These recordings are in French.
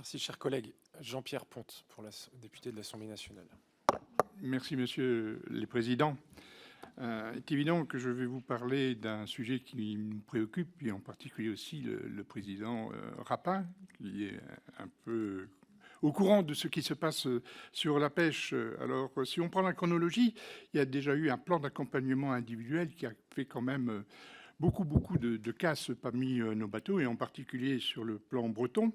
Merci, cher collègue. Jean-Pierre Ponte, pour la député de l'Assemblée nationale. Merci, Monsieur le Président. Il est évident que je vais vous parler d'un sujet qui nous préoccupe, et en particulier aussi le président Rapin, qui est un peu au courant de ce qui se passe sur la pêche. Alors, si on prend la chronologie, il y a déjà eu un plan d'accompagnement individuel qui a fait quand même beaucoup de casse parmi nos bateaux, et en particulier sur le plan breton.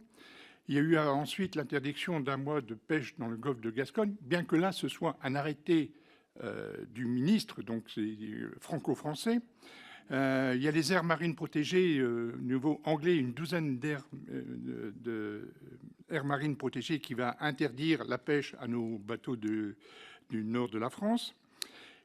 Il y a eu ensuite l'interdiction d'un mois de pêche dans le golfe de Gascogne, bien que là, ce soit un arrêté du ministre, donc c'est franco-français. Il y a les aires marines protégées, niveau anglais, une douzaine d'aires marines protégées qui va interdire la pêche à nos bateaux du nord de la France.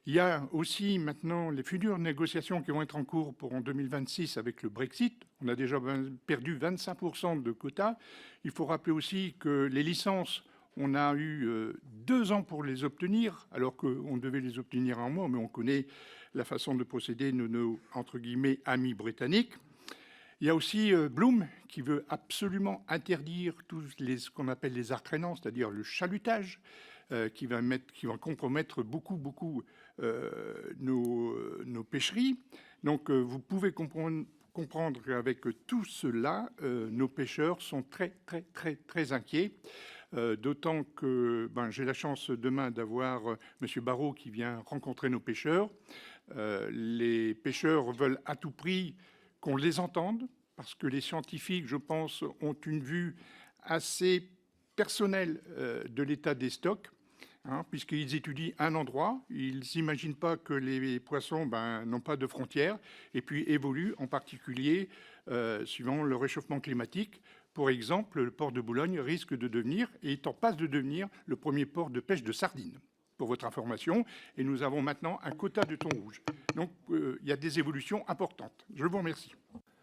Il y a aussi maintenant les futures négociations qui vont être en cours pour en 2026 avec le Brexit. On a déjà perdu 25% de quotas. Il faut rappeler aussi que les licences, on a eu 2 ans pour les obtenir, alors qu'on devait les obtenir en un mois, mais on connaît la façon de procéder de nos, entre guillemets, amis britanniques. Il y a aussi Bloom qui veut absolument interdire ce qu'on appelle les arts traînants, c'est-à-dire le chalutage, qui va compromettre beaucoup nos pêcheries. Donc vous pouvez comprendre qu'avec tout cela, nos pêcheurs sont très inquiets. D'autant que j'ai la chance demain d'avoir M. Barrot qui vient rencontrer nos pêcheurs. Les pêcheurs veulent à tout prix qu'on les entende, parce que les scientifiques, je pense, ont une vue assez personnelle de l'état des stocks, puisqu'ils étudient un endroit, ils n'imaginent pas que les poissons n'ont pas de frontières, et puis évoluent en particulier suivant le réchauffement climatique. Pour exemple, le port de Boulogne risque de devenir, et est en passe de devenir, le premier port de pêche de sardines, pour votre information, et nous avons maintenant un quota de thon rouge. Donc il y a des évolutions importantes. Je vous remercie.